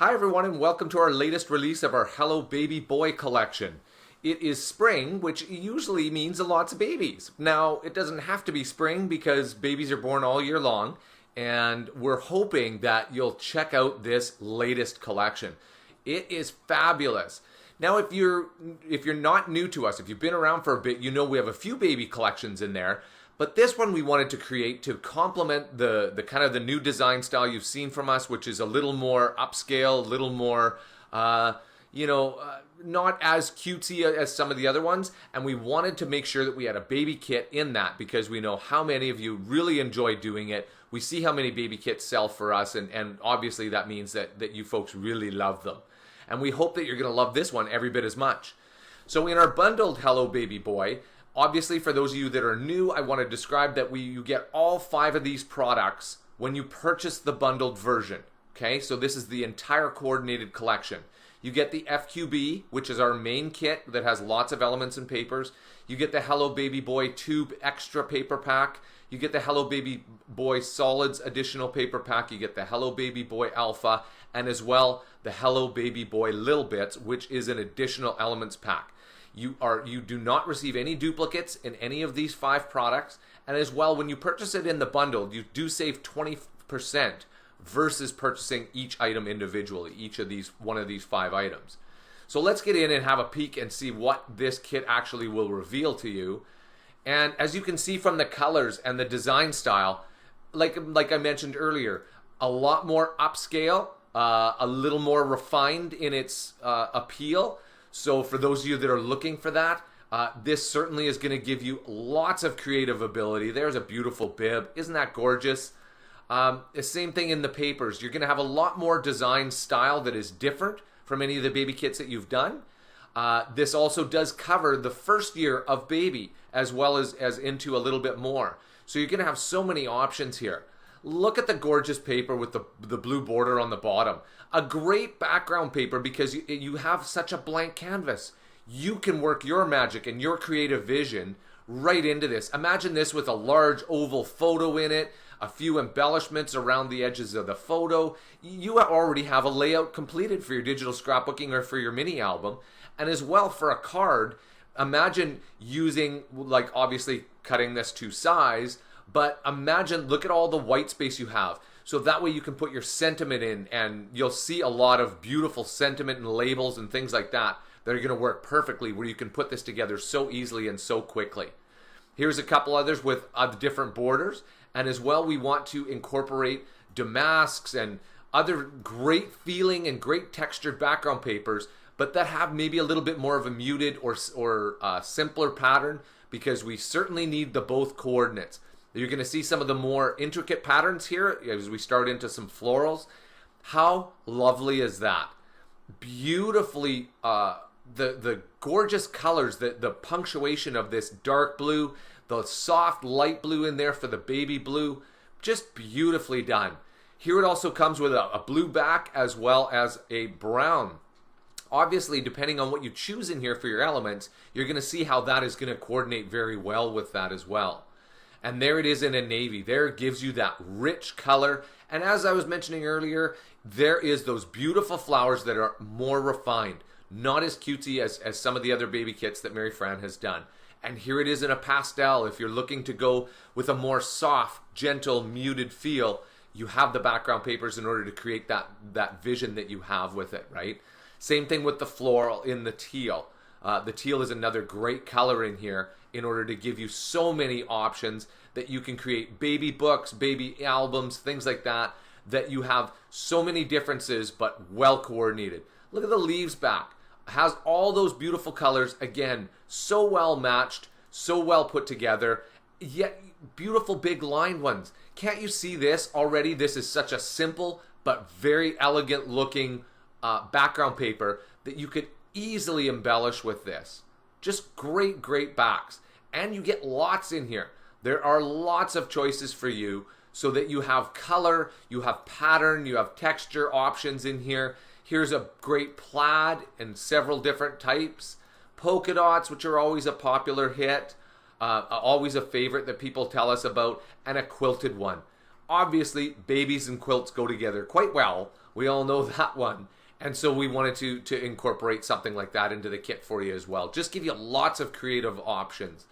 Hi everyone and welcome to our latest release of our Hello Baby Boy collection. It is spring, which usually means lots of babies. Now, it doesn't have to be spring because babies are born all year long, and we're hoping that you'll check out this latest collection. It is fabulous. Now, if you're not new to us, if you've been around for a bit, you know we have a few baby collections in there. But this one we wanted to create to complement the kind of the new design style you've seen from us, which is a little more upscale, a little more, not as cutesy as some of the other ones. And we wanted to make sure that we had a baby kit in that because we know how many of you really enjoy doing it. We see how many baby kits sell for us, and obviously that means that you folks really love them. And we hope that you're going to love this one every bit as much. So in our bundled Hello Baby Boy, obviously, for those of you that are new, I want to describe that you get all 5 of these products when you purchase the bundled version. Okay, so this is the entire coordinated collection. You get the FQB, which is our main kit that has lots of elements and papers. You get the Hello Baby Boy Tube Extra Paper Pack. You get the Hello Baby Boy Solids Additional Paper Pack. You get the Hello Baby Boy Alpha, and as well the Hello Baby Boy Little Bits, which is an additional elements pack. You do not receive any duplicates in any of these 5 products, and as well, when you purchase it in the bundle, you do save 20% versus purchasing each item individually, one of these 5 items. So let's get in and have a peek and see what this kit actually will reveal to you. And as you can see from the colors and the design style, like I mentioned earlier, a lot more upscale, a little more refined in its appeal. So for those of you that are looking for that, this certainly is going to give you lots of creative ability. There's a beautiful bib. Isn't that gorgeous? The same thing in the papers. You're going to have a lot more design style that is different from any of the baby kits that you've done. This also does cover the first year of baby as well as into a little bit more. So you're going to have so many options here. Look at the gorgeous paper with the blue border on the bottom. A great background paper because you have such a blank canvas. You can work your magic and your creative vision right into this. Imagine this with a large oval photo in it, a few embellishments around the edges of the photo. You already have a layout completed for your digital scrapbooking or for your mini album. And as well for a card, imagine using, like obviously cutting this to size, but imagine, look at all the white space you have. So that way you can put your sentiment in, and you'll see a lot of beautiful sentiment and labels and things like that that are going to work perfectly, where you can put this together so easily and so quickly. Here's a couple others with different borders. And as well, we want to incorporate damasks and other great feeling and great textured background papers, but that have maybe a little bit more of a muted or simpler pattern, because we certainly need the both coordinates. You're going to see some of the more intricate patterns here as we start into some florals. How lovely is that? Beautifully, the gorgeous colors, the punctuation of this dark blue, the soft light blue in there for the baby blue, just beautifully done. Here it also comes with a blue back as well as a brown. Obviously, depending on what you choose in here for your elements, you're going to see how that is going to coordinate very well with that as well. And there it is in a navy. There it gives you that rich color. And as I was mentioning earlier, there is those beautiful flowers that are more refined. Not as cutesy as some of the other baby kits that Mary Fran has done. And here it is in a pastel. If you're looking to go with a more soft, gentle, muted feel, you have the background papers in order to create that vision that you have with it, right? Same thing with the floral in the teal. The teal is another great color in here in order to give you so many options that you can create baby books, baby albums, things like that, that you have so many differences but well coordinated. Look at the leaves back. It has all those beautiful colors, again, so well matched, so well put together, yet beautiful big lined ones. Can't you see this already? This is such a simple but very elegant looking background paper that you could easily embellish with this. Just great, great backs. And you get lots in here. There are lots of choices for you so that you have color, you have pattern, you have texture options in here. Here's a great plaid in several different types. Polka dots, which are always a popular hit, always a favorite that people tell us about, and a quilted one. Obviously, babies and quilts go together quite well, We all know that one. And so we wanted to incorporate something like that into the kit for you as well. Just give you lots of creative options.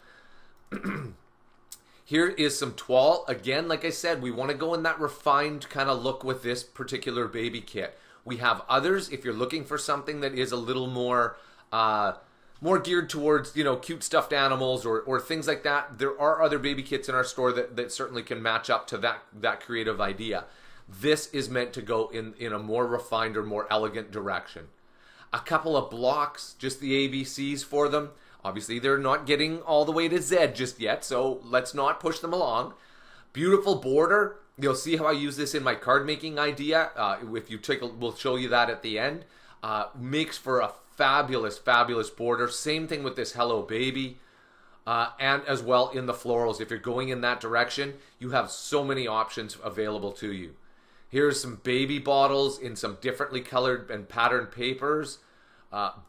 Here is some toile. Again, like I said, we want to go in that refined kind of look with this particular baby kit. We have others if you're looking for something that is a little more more geared towards, you know, cute stuffed animals or things like that. There are other baby kits in our store that certainly can match up to that creative idea. This is meant to go in a more refined or more elegant direction. A couple of blocks, just the ABCs for them. Obviously, they're not getting all the way to Z just yet, so let's not push them along. Beautiful border. You'll see how I use this in my card making idea. If you take we'll show you that at the end. Makes for a fabulous, fabulous border. Same thing with this Hello Baby. And as well in the florals. If you're going in that direction, you have so many options available to you. Here's some baby bottles in some differently colored and patterned papers.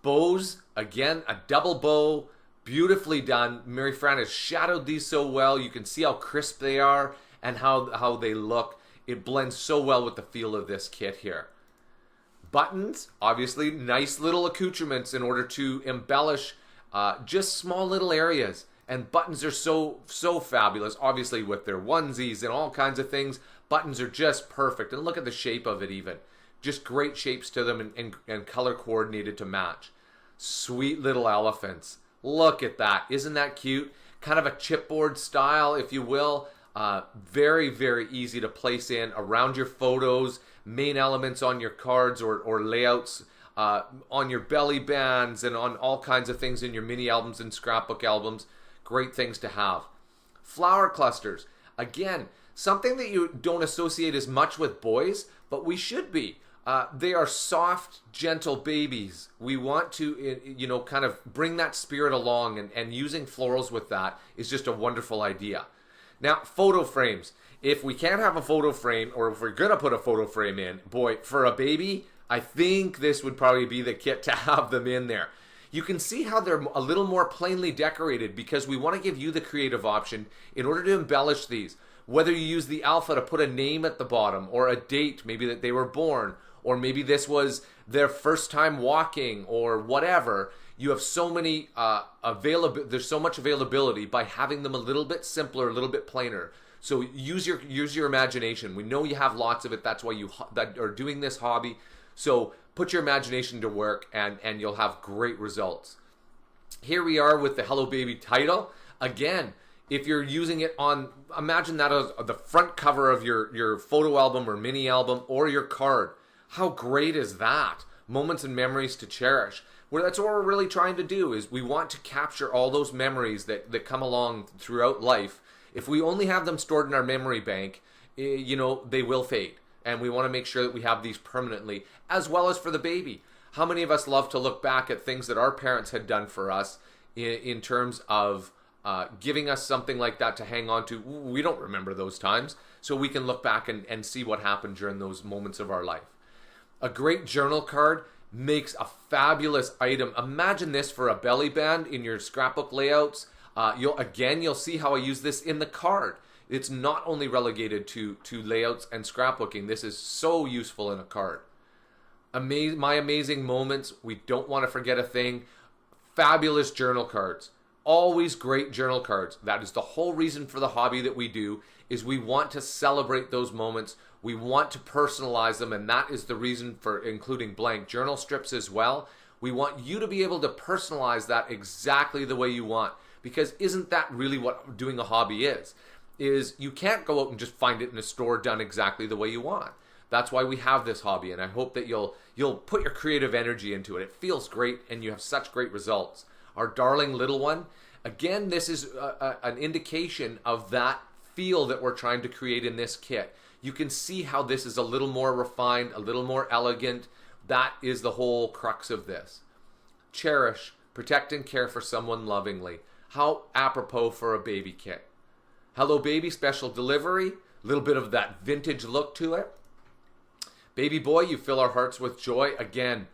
Bows, again, a double bow, beautifully done. Mary Fran has shadowed these so well. You can see how crisp they are and how they look. It blends so well with the feel of this kit here. Buttons, obviously, nice little accoutrements in order to embellish just small little areas. And buttons are so fabulous, obviously with their onesies and all kinds of things. Buttons are just perfect. And look at the shape of it even. Just great shapes to them and color coordinated to match. Sweet little elephants. Look at that. Isn't that cute? Kind of a chipboard style, if you will. Very, very easy to place in around your photos, main elements on your cards or layouts, on your belly bands and on all kinds of things in your mini albums and scrapbook albums. Great things to have. Flower clusters. Again, something that you don't associate as much with boys, but we should be. They are soft, gentle babies. We want to, you know, kind of bring that spirit along, and using florals with that is just a wonderful idea. Now, photo frames. If we can't have a photo frame, or if we're going to put a photo frame in, boy, for a baby, I think this would probably be the kit to have them in there. You can see how they're a little more plainly decorated because we want to give you the creative option in order to embellish these. Whether you use the alpha to put a name at the bottom or a date, maybe that they were born, or maybe this was their first time walking or whatever. You have so many there's so much availability by having them a little bit simpler, a little bit plainer. So use your imagination. We know you have lots of it. That's why you that are doing this hobby. So put your imagination to work and you'll have great results. Here we are with the Hello Baby title. Again, if you're using it on, imagine that as the front cover of your photo album or mini album or your card. How great is that? Moments and memories to cherish. Well, that's what we're really trying to do, is we want to capture all those memories that come along throughout life. If we only have them stored in our memory bank, you know, they will fade. And we want to make sure that we have these permanently, as well as for the baby. How many of us love to look back at things that our parents had done for us in terms of giving us something like that to hang on to? We don't remember those times, so we can look back and see what happened during those moments of our life. A great journal card makes a fabulous item. Imagine this for a belly band in your scrapbook layouts. You'll see how I use this in the card. It's not only relegated to layouts and scrapbooking. This is so useful in a card. My amazing moments. We don't want to forget a thing. Fabulous journal cards. Always great journal cards. That is the whole reason for the hobby that we do, is we want to celebrate those moments. We want to personalize them, and that is the reason for including blank journal strips as well. We want you to be able to personalize that exactly the way you want, because isn't that really what doing a hobby is you can't go out and just find it in a store done exactly the way you want. That's why we have this hobby, and I hope that you'll put your creative energy into it. It feels great, and you have such great results. Our darling little one, again, this is an indication of that feel that we're trying to create in this kit. You can see how this is a little more refined, a little more elegant. That is the whole crux of this. Cherish, protect and care for someone lovingly. How apropos for a baby kit. Hello Baby special delivery, a little bit of that vintage look to it. Baby boy, you fill our hearts with joy. Again,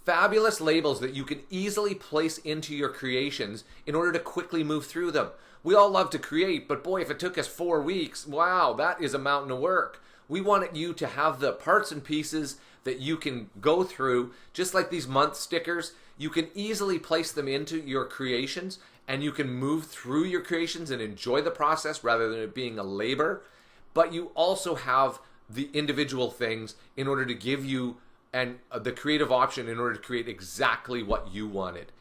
fabulous labels that you can easily place into your creations in order to quickly move through them. We all love to create, but boy, if it took us 4 weeks, wow, that is a mountain of work. We wanted you to have the parts and pieces that you can go through, just like these month stickers. You can easily place them into your creations, and you can move through your creations and enjoy the process rather than it being a labor. But you also have the individual things in order to give you the creative option in order to create exactly what you wanted.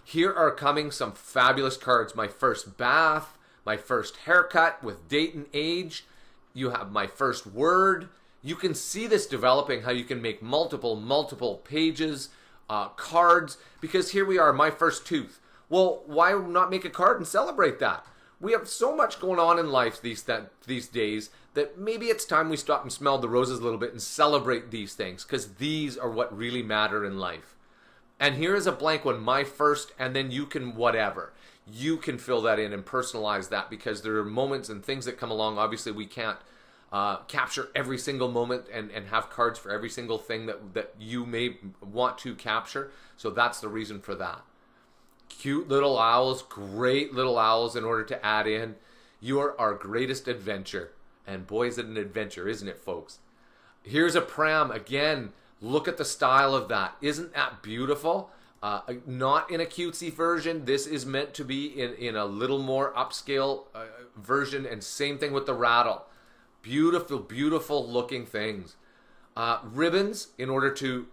Here are coming some fabulous cards. My first bath, my first haircut with date and age. You have my first word. You can see this developing, how you can make multiple pages, cards, because here we are, my first tooth. Well, why not make a card and celebrate that? We have so much going on in life these days that maybe it's time we stop and smell the roses a little bit and celebrate these things, because these are what really matter in life. And here is a blank one, my first, and then you can whatever. You can fill that in and personalize that, because there are moments and things that come along. Obviously, we can't capture every single moment and have cards for every single thing that you may want to capture. So that's the reason for that. Cute little owls, great little owls in order to add in. You are our greatest adventure. And boy, is it an adventure, isn't it, folks? Here's a pram. Again, look at the style of that. Isn't that beautiful? Not in a cutesy version. This is meant to be in a little more upscale version. And same thing with the rattle. Beautiful, beautiful looking things. Ribbons in order to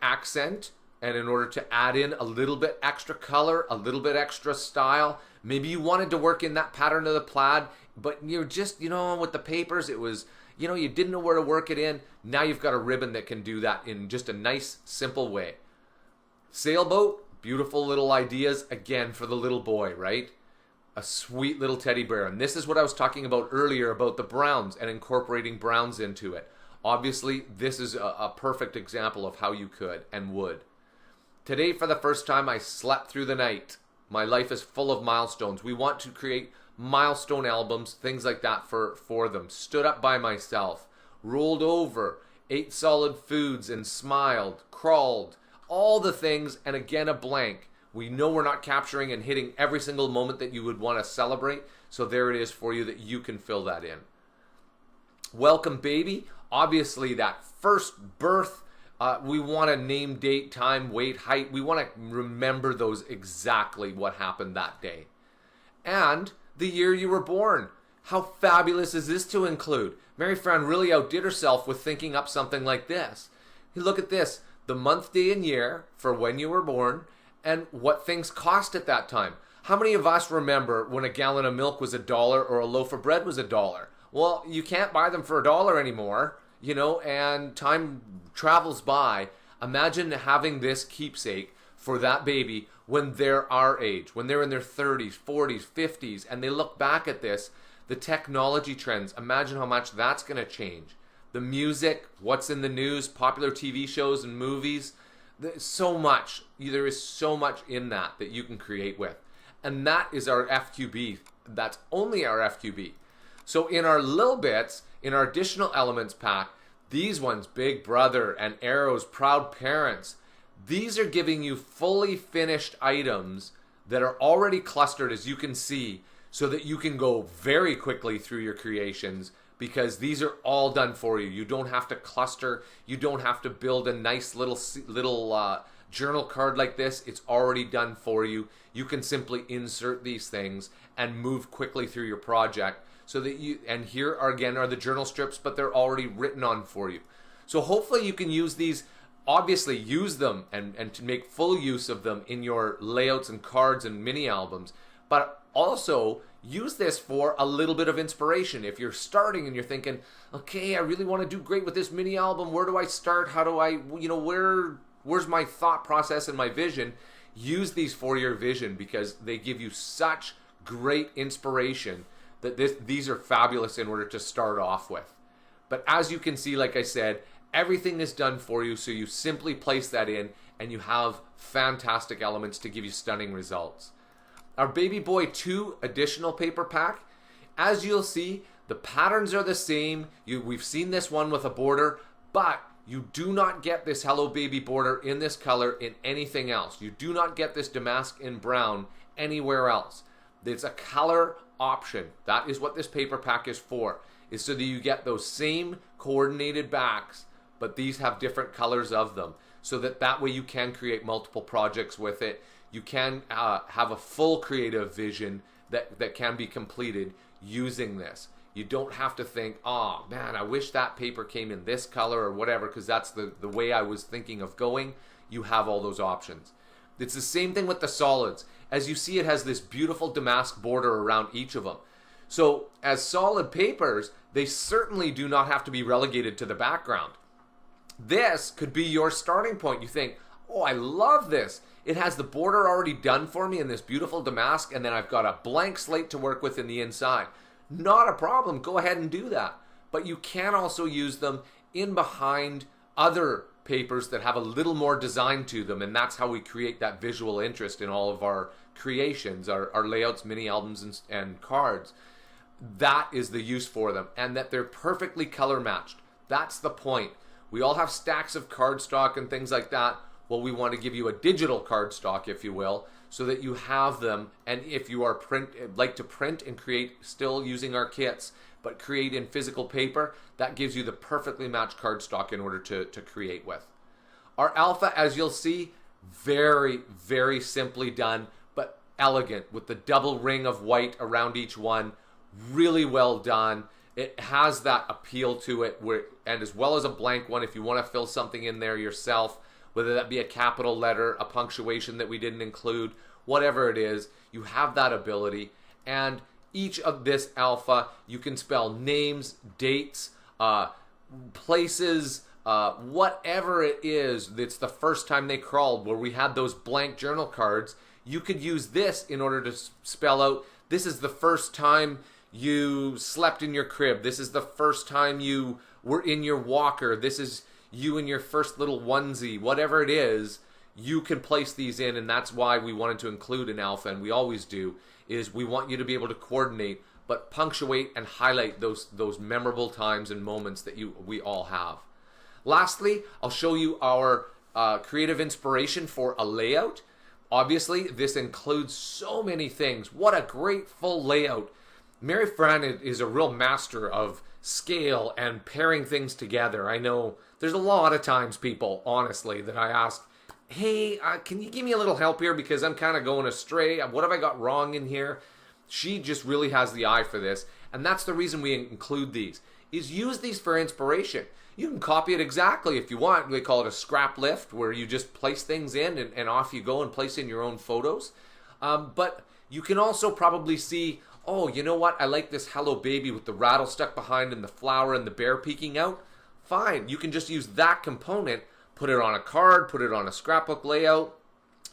accent and in order to add in a little bit extra color, a little bit extra style. Maybe you wanted to work in that pattern of the plaid, but you're just, with the papers, it was, you didn't know where to work it in. Now you've got a ribbon that can do that in just a nice, simple way. Sailboat, beautiful little ideas, again, for the little boy, right? A sweet little teddy bear. And this is what I was talking about earlier about the browns and incorporating browns into it. Obviously, this is a perfect example of how you could and would. Today, for the first time, I slept through the night. My life is full of milestones. We want to create milestone albums, things like that for them. Stood up by myself, rolled over, ate solid foods and smiled, crawled, all the things, and again a blank. We know we're not capturing and hitting every single moment that you would want to celebrate, so there it is for you that you can fill that in. Welcome baby, obviously that first birth, we want to name, date, time, weight, height. We want to remember those exactly what happened that day. And the year you were born. How fabulous is this to include? Mary Fran really outdid herself with thinking up something like this. Look at this, the month, day, and year for when you were born and what things cost at that time. How many of us remember when a gallon of milk was $1 or a loaf of bread was $1? Well, you can't buy them for $1 anymore, and time travels by. Imagine having this keepsake for that baby when they're our age, when they're in their 30s, 40s, 50s, and they look back at this, the technology trends. Imagine how much that's going to change. The music, what's in the news, popular TV shows and movies. There's so much. There is so much in that you can create with. And that is our FQB. That's only our FQB. So in our little bits, in our additional elements pack, these ones, Big Brother and Arrows, Proud Parents, these are giving you fully finished items that are already clustered, as you can see, so that you can go very quickly through your creations, because these are all done for you. You don't have to cluster. You don't have to build a nice little journal card like this. It's already done for you. You can simply insert these things and move quickly through your project. So that and here are the journal strips, but they're already written on for you. So hopefully you can use these, obviously use them and to make full use of them in your layouts and cards and mini albums, but also use this for a little bit of inspiration. If you're starting and you're thinking, okay, I really want to do great with this mini album, where do I start? How do I, where's my thought process and my vision? Use these for your vision, because they give you such great inspiration that these are fabulous in order to start off with. But as you can see, like I said, everything is done for you, so you simply place that in and you have fantastic elements to give you stunning results. Our Baby Boy 2 additional paper pack, as you'll see, the patterns are the same. We've seen this one with a border, but you do not get this Hello Baby border in this color in anything else. You do not get this damask in brown anywhere else. It's a color option. That is what this paper pack is for, is so that you get those same coordinated backs, but these have different colors of them, so that way you can create multiple projects with it. You can have a full creative vision that can be completed using this. You don't have to think, oh man, I wish that paper came in this color or whatever, because that's the way I was thinking of going. You have all those options. It's the same thing with the solids. As you see, it has this beautiful damask border around each of them. So as solid papers, they certainly do not have to be relegated to the background. This could be your starting point. You think, oh, I love this. It has the border already done for me in this beautiful damask, and then I've got a blank slate to work with in the inside. Not a problem. Go ahead and do that. But you can also use them in behind other papers that have a little more design to them, and that's how we create that visual interest in all of our creations, our layouts, mini albums, and cards. That is the use for them, and that they're perfectly color matched. That's the point. We all have stacks of cardstock and things like that. Well, we want to give you a digital cardstock, if you will, so that you have them, and if you are like to print and create still using our kits, but create in physical paper, that gives you the perfectly matched cardstock in order to create with. Our alpha, as you'll see, very, very simply done, but elegant, with the double ring of white around each one. Really well done. It has that appeal to it, and as well as a blank one, if you want to fill something in there yourself, whether that be a capital letter, a punctuation that we didn't include, whatever it is, you have that ability. And each of this alpha, you can spell names, dates, places, whatever it is. It's the first time they crawled, where we had those blank journal cards. You could use this in order to spell out, this is the first time you slept in your crib. This is the first time you were in your walker. This is you in your first little onesie. Whatever it is, you can place these in, and that's why we wanted to include an alpha, and we always do, is we want you to be able to coordinate, but punctuate and highlight those memorable times and moments that we all have. Lastly, I'll show you our creative inspiration for a layout. Obviously, this includes so many things. What a great full layout. Mary Fran is a real master of scale and pairing things together. I know there's a lot of times, people, honestly, that I ask, hey, can you give me a little help here, because I'm kind of going astray. What have I got wrong in here? She just really has the eye for this, and that's the reason we include these, is use these for inspiration. You can copy it exactly if you want. They call it a scrap lift, where you just place things in and off you go and place in your own photos. But you can also probably see, oh, you know what? I like this Hello Baby with the rattle stuck behind and the flower and the bear peeking out. Fine. You can just use that component, put it on a card, put it on a scrapbook layout.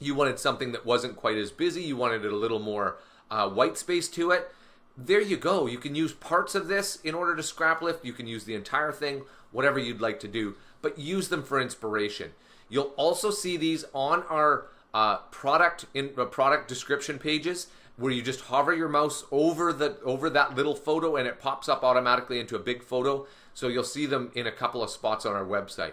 You wanted something that wasn't quite as busy. You wanted it a little more white space to it. There you go. You can use parts of this in order to scrap lift. You can use the entire thing, whatever you'd like to do, but use them for inspiration. You'll also see these on our product description pages, where you just hover your mouse over that little photo and it pops up automatically into a big photo. So you'll see them in a couple of spots on our website.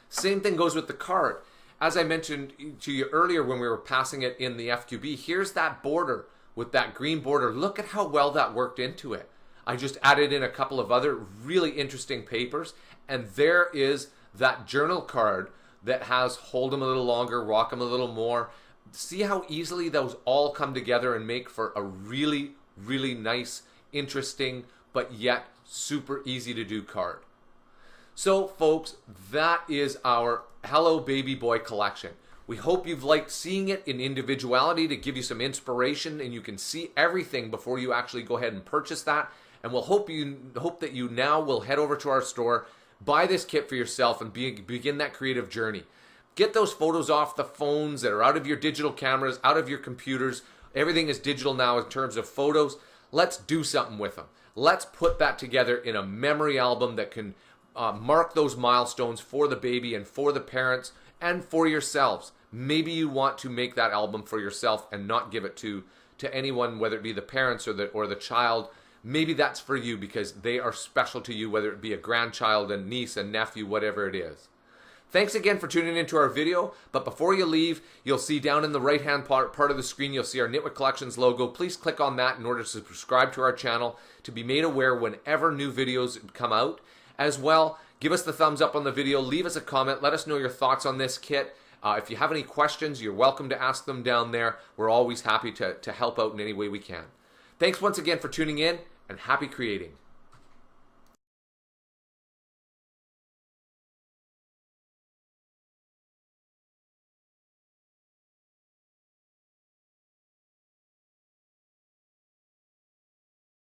Same thing goes with the card. As I mentioned to you earlier when we were passing it in the FQB, here's that border with that green border. Look at how well that worked into it. I just added in a couple of other really interesting papers, and there is that journal card that has hold them a little longer, rock them a little more. See how easily those all come together and make for a really, really nice, interesting, but yet super easy to do card. So folks, that is our Hello Baby Boy collection. We hope you've liked seeing it in individuality to give you some inspiration, and you can see everything before you actually go ahead and purchase that. And we'll hope that you now will head over to our store, buy this kit for yourself, and begin that creative journey. Get those photos off the phones that are out of your digital cameras, out of your computers. Everything is digital now in terms of photos. Let's do something with them. Let's put that together in a memory album that can mark those milestones for the baby and for the parents and for yourselves. Maybe you want to make that album for yourself and not give it to anyone, whether it be the parents or the child. Maybe that's for you because they are special to you, whether it be a grandchild, a niece, a nephew, whatever it is. Thanks again for tuning into our video, but before you leave, you'll see down in the right-hand part of the screen, you'll see our Nitwit Collections logo. Please click on that in order to subscribe to our channel to be made aware whenever new videos come out. as well. Give us the thumbs up on the video, leave us a comment, let us know your thoughts on this kit. If you have any questions, you're welcome to ask them down there. We're always happy to help out in any way we can. Thanks once again for tuning in, and happy creating.